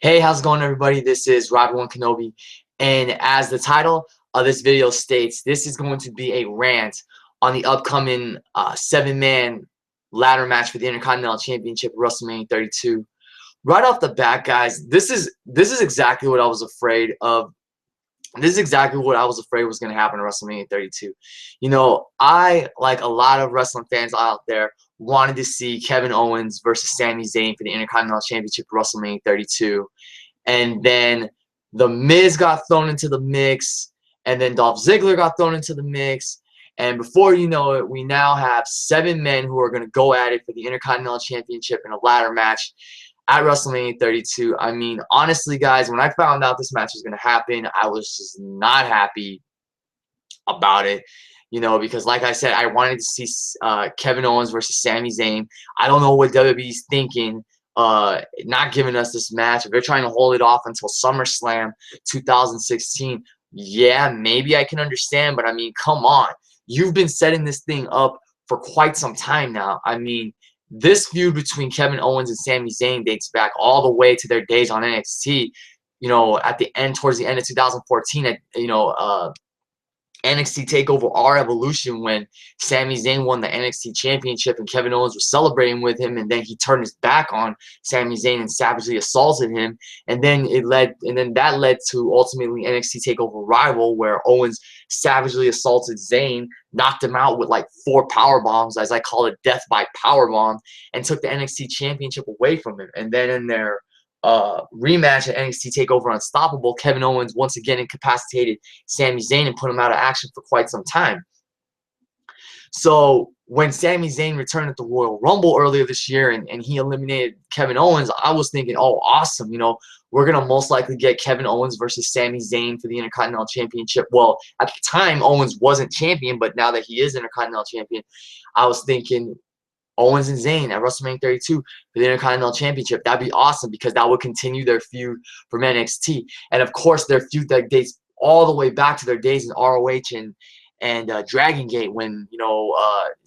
Hey, how's it going, everybody? This is One Kenobi, and as the title of this video states, this is going to be a rant on the upcoming seven-man ladder match for the Intercontinental Championship at WrestleMania 32. Right off the bat, guys, this is exactly what I was afraid of. This is exactly what I was afraid was going to happen at WrestleMania 32. You know, I, like a lot of wrestling fans out there, wanted to see Kevin Owens versus Sami Zayn for the Intercontinental Championship at WrestleMania 32. And then The Miz got thrown into the mix, and then Dolph Ziggler got thrown into the mix. And before you know it, we now have seven men who are going to go at it for the Intercontinental Championship in a ladder match at WrestleMania 32. I mean, honestly, guys, when I found out this match was going to happen, I was just not happy about it. You know, because like I said, I wanted to see Kevin Owens versus Sami Zayn. I don't know what WWE's thinking, not giving us this match. If they're trying to hold it off until SummerSlam 2016, yeah, maybe I can understand. But I mean, come on. You've been setting this thing up for quite some time now. I mean, this feud between Kevin Owens and Sami Zayn dates back all the way to their days on NXT. You know, at the end, towards the end of 2014, NXT TakeOver Our Evolution, when Sami Zayn won the NXT Championship and Kevin Owens was celebrating with him, and then he turned his back on Sami Zayn and savagely assaulted him, and then that led to ultimately NXT TakeOver Rival, where Owens savagely assaulted Zayn, knocked him out with like 4 power bombs, as I call it, death by power bomb, and took the NXT Championship away from him. And then in their rematch at NXT TakeOver Unstoppable, Kevin Owens once again incapacitated Sami Zayn and put him out of action for quite some time. So when Sami Zayn returned at the Royal Rumble earlier this year and he eliminated Kevin Owens, I was thinking, oh, awesome, you know, we're going to most likely get Kevin Owens versus Sami Zayn for the Intercontinental Championship. Well, at the time, Owens wasn't champion, but now that he is Intercontinental Champion, I was thinking Owens and Zayn at WrestleMania 32 for the Intercontinental Championship. That'd be awesome because that would continue their feud from NXT. And, of course, their feud that dates all the way back to their days in ROH and Dragon Gate, when, you know,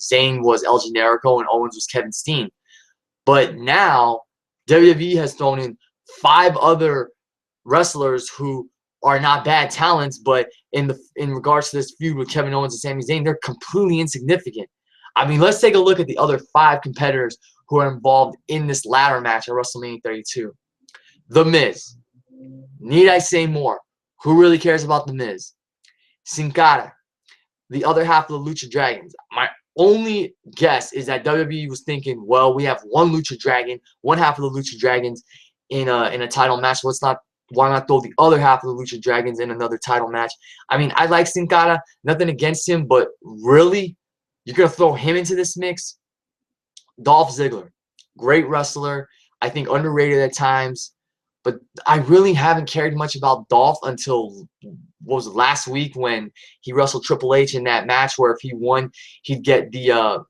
Zayn was El Generico and Owens was Kevin Steen. But now WWE has thrown in 5 other wrestlers who are not bad talents, but in regards to this feud with Kevin Owens and Sami Zayn, they're completely insignificant. I mean, let's take a look at the other 5 competitors who are involved in this ladder match at WrestleMania 32. The Miz. Need I say more? Who really cares about The Miz? Sin Cara, the other half of the Lucha Dragons. My only guess is that WWE was thinking, well, we have one Lucha Dragon, one half of the Lucha Dragons in a title match. Why not throw the other half of the Lucha Dragons in another title match? I mean, I like Sin Cara, nothing against him, but really, you're going to throw him into this mix? Dolph Ziggler, great wrestler. I think underrated at times. But I really haven't cared much about Dolph until, what was it, last week, when he wrestled Triple H in that match where if he won, he'd get the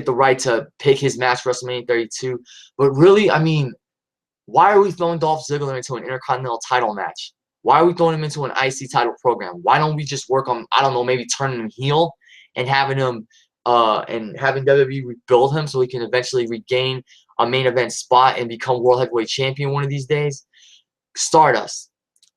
right to pick his match for WrestleMania 32. But really, I mean, why are we throwing Dolph Ziggler into an Intercontinental title match? Why are we throwing him into an IC title program? Why don't we just work on, I don't know, maybe turning him heel and having him having WWE rebuild him so he can eventually regain a main event spot and become World Heavyweight Champion one of these days? Stardust.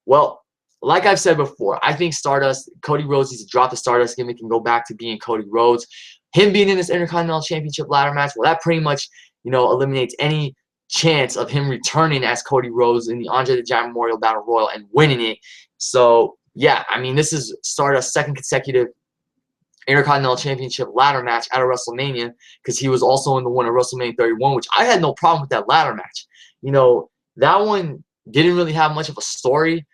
Well, like I've said before, I think Stardust, Cody Rhodes needs to drop the Stardust gimmick and go back to being Cody Rhodes. Him being in this Intercontinental Championship ladder match, well, that pretty much, you know, eliminates any chance of him returning as Cody Rhodes in the Andre the Giant Memorial Battle Royal and winning it. So, yeah, I mean, this is Stardust's second consecutive Intercontinental Championship ladder match at a WrestleMania, because he was also in the one at WrestleMania 31, which I had no problem with that ladder match. You know, that one didn't really have much of a story,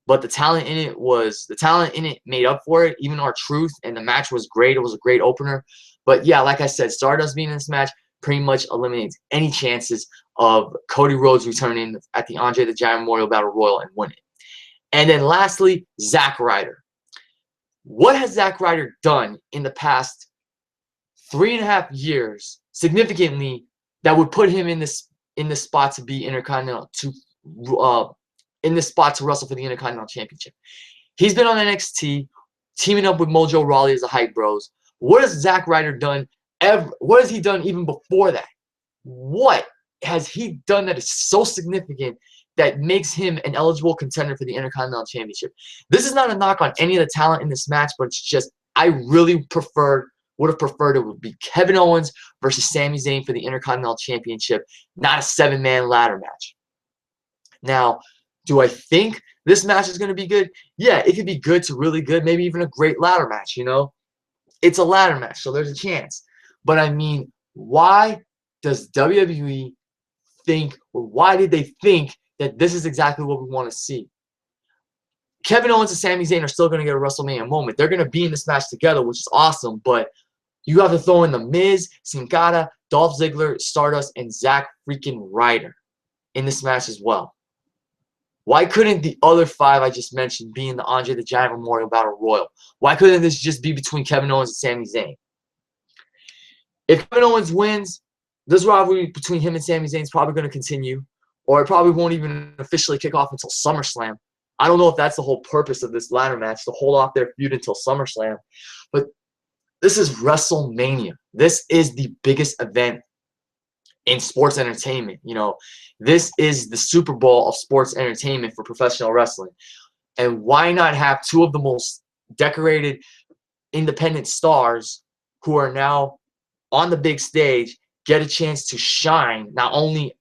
but the talent in it made up for it. Even R-Truth, and the match was great. It was a great opener. But yeah, like I said, Stardust being in this match pretty much eliminates any chances of Cody Rhodes returning at the Andre the Giant Memorial Battle Royal and winning. And then lastly, Zack Ryder. What has Zack Ryder done in the past 3.5 years significantly that would put him in this spot to be Intercontinental, in this spot to wrestle for the Intercontinental Championship? He's been on NXT, teaming up with Mojo Rawley as the Hype Bros. What has Zack Ryder done? What has he done even before that? What has he done that is so significant that makes him an eligible contender for the Intercontinental Championship. This is not a knock on any of the talent in this match, but it's just I really would have preferred it would be Kevin Owens versus Sami Zayn for the Intercontinental Championship, not a 7-man ladder match. Now, do I think this match is going to be good? Yeah, it could be good to really good, maybe even a great ladder match, you know? It's a ladder match, so there's a chance. But I mean, why does WWE think, or why did they think that this is exactly what we want to see? Kevin Owens and Sami Zayn are still going to get a WrestleMania moment. They're going to be in this match together, which is awesome, but you have to throw in The Miz, Sin Cara, Dolph Ziggler, Stardust, and Zack freaking Ryder in this match as well. Why couldn't the other 5 I just mentioned be in the Andre the Giant Memorial Battle Royal? Why couldn't this just be between Kevin Owens and Sami Zayn? If Kevin Owens wins, this rivalry between him and Sami Zayn is probably going to continue, or it probably won't even officially kick off until SummerSlam. I don't know if that's the whole purpose of this ladder match, to hold off their feud until SummerSlam. But this is WrestleMania. This is the biggest event in sports entertainment. You know, this is the Super Bowl of sports entertainment for professional wrestling. And why not have 2 of the most decorated independent stars who are now on the big stage get a chance to shine, not only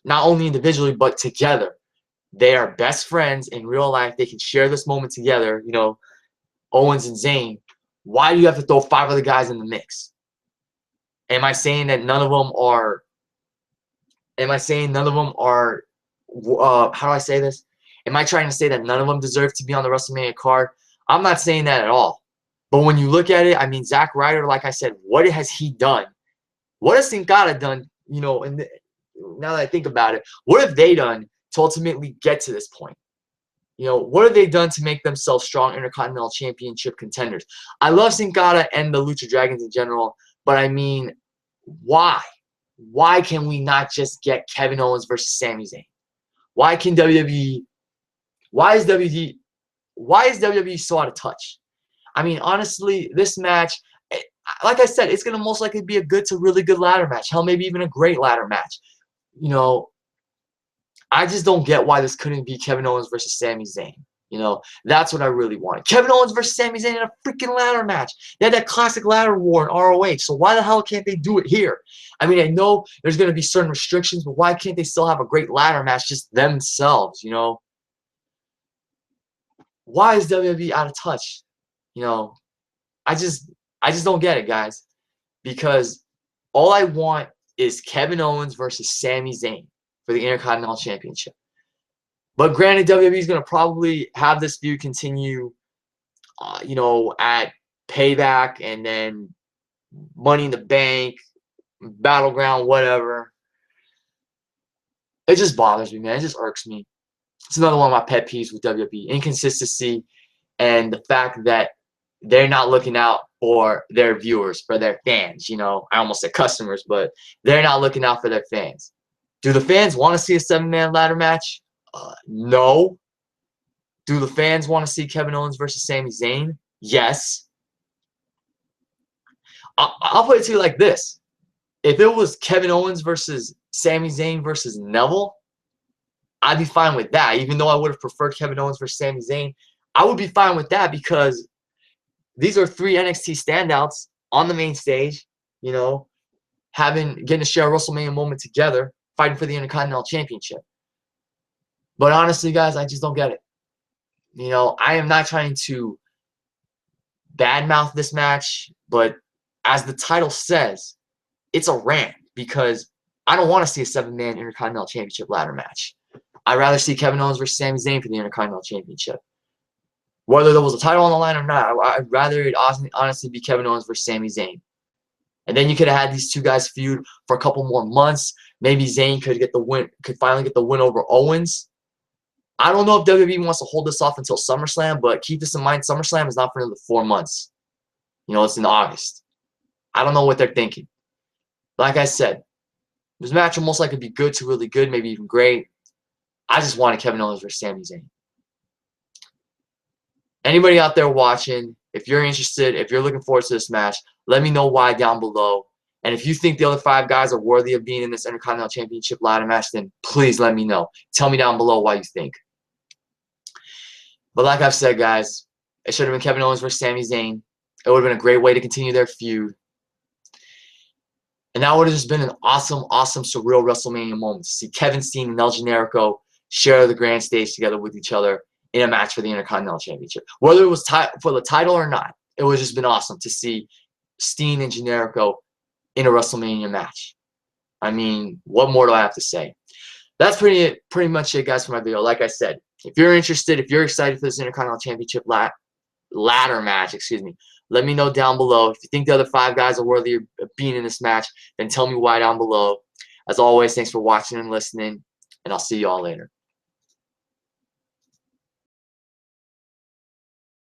individually, but together. They are best friends in real life. They can share this moment together, you know, Owens and Zayn. Why do you have to throw 5 other guys in the mix? Am I saying that none of them are how do I say this? Am I trying to say that none of them deserve to be on the WrestleMania card? I'm not saying that at all. But when you look at it, I mean, Zack Ryder, like I said, what has he done? What has Sin Cara done, you know, and now that I think about it, what have they done to ultimately get to this point? You know, what have they done to make themselves strong Intercontinental Championship contenders? I love Sin Cara and the Lucha Dragons in general, but I mean, why? Why can we not just get Kevin Owens versus Sami Zayn? Why can WWE? Why is WWE so out of touch? I mean, honestly, this match, like I said, it's going to most likely be a good to really good ladder match. Hell, maybe even a great ladder match. You know, I just don't get why this couldn't be Kevin Owens versus Sami Zayn. You know, that's what I really wanted. Kevin Owens versus Sami Zayn in a freaking ladder match. They had that classic ladder war in ROH, so why the hell can't they do it here? I mean, I know there's going to be certain restrictions, but why can't they still have a great ladder match just themselves, you know? Why is WWE out of touch? You know, I just don't get it, guys. Because all I want is Kevin Owens versus Sami Zayn for the Intercontinental Championship. But granted, WWE is going to probably have this feud continue, you know, at Payback and then Money in the Bank, Battleground, whatever. It just bothers me, man. It just irks me. It's another one of my pet peeves with WWE. Inconsistency and the fact that they're not looking out for their viewers, for their fans. You know, I almost said customers, but they're not looking out for their fans. Do the fans want to see a 7-man ladder match? No. Do the fans want to see Kevin Owens versus Sami Zayn? Yes. I'll put it to you like this. If it was Kevin Owens versus Sami Zayn versus Neville, I'd be fine with that. Even though I would have preferred Kevin Owens versus Sami Zayn, I would be fine with that because these are 3 NXT standouts on the main stage, you know, getting to share a WrestleMania moment together, fighting for the Intercontinental Championship. But honestly, guys, I just don't get it. You know, I am not trying to badmouth this match, but as the title says, it's a rant because I don't want to see a 7-man Intercontinental Championship ladder match. I'd rather see Kevin Owens versus Sami Zayn for the Intercontinental Championship. Whether there was a title on the line or not, I'd rather it honestly be Kevin Owens versus Sami Zayn. And then you could have had these 2 guys feud for a couple more months. Maybe Zayn could finally get the win over Owens. I don't know if WWE wants to hold this off until SummerSlam, but keep this in mind, SummerSlam is not for another 4 months. You know, it's in August. I don't know what they're thinking. Like I said, this match will most likely be good to really good, maybe even great. I just wanted Kevin Owens versus Sami Zayn. Anybody out there watching, if you're interested, if you're looking forward to this match, let me know why down below. And if you think the other 5 guys are worthy of being in this Intercontinental Championship ladder match, then please let me know. Tell me down below why you think. But like I've said, guys, it should have been Kevin Owens versus Sami Zayn. It would have been a great way to continue their feud. And that would have just been an awesome, awesome, surreal WrestleMania moment to see Kevin Steen and El Generico share the grand stage together with each other in a match for the Intercontinental Championship. Whether it was for the title or not, it would have just been awesome to see Steen and Generico in a WrestleMania match. I mean, what more do I have to say? That's pretty much it, guys, for my video. Like I said, if you're interested, if you're excited for this Intercontinental Championship ladder match, let me know down below. If you think the other 5 guys are worthy of being in this match, then tell me why down below. As always, thanks for watching and listening, and I'll see you all later.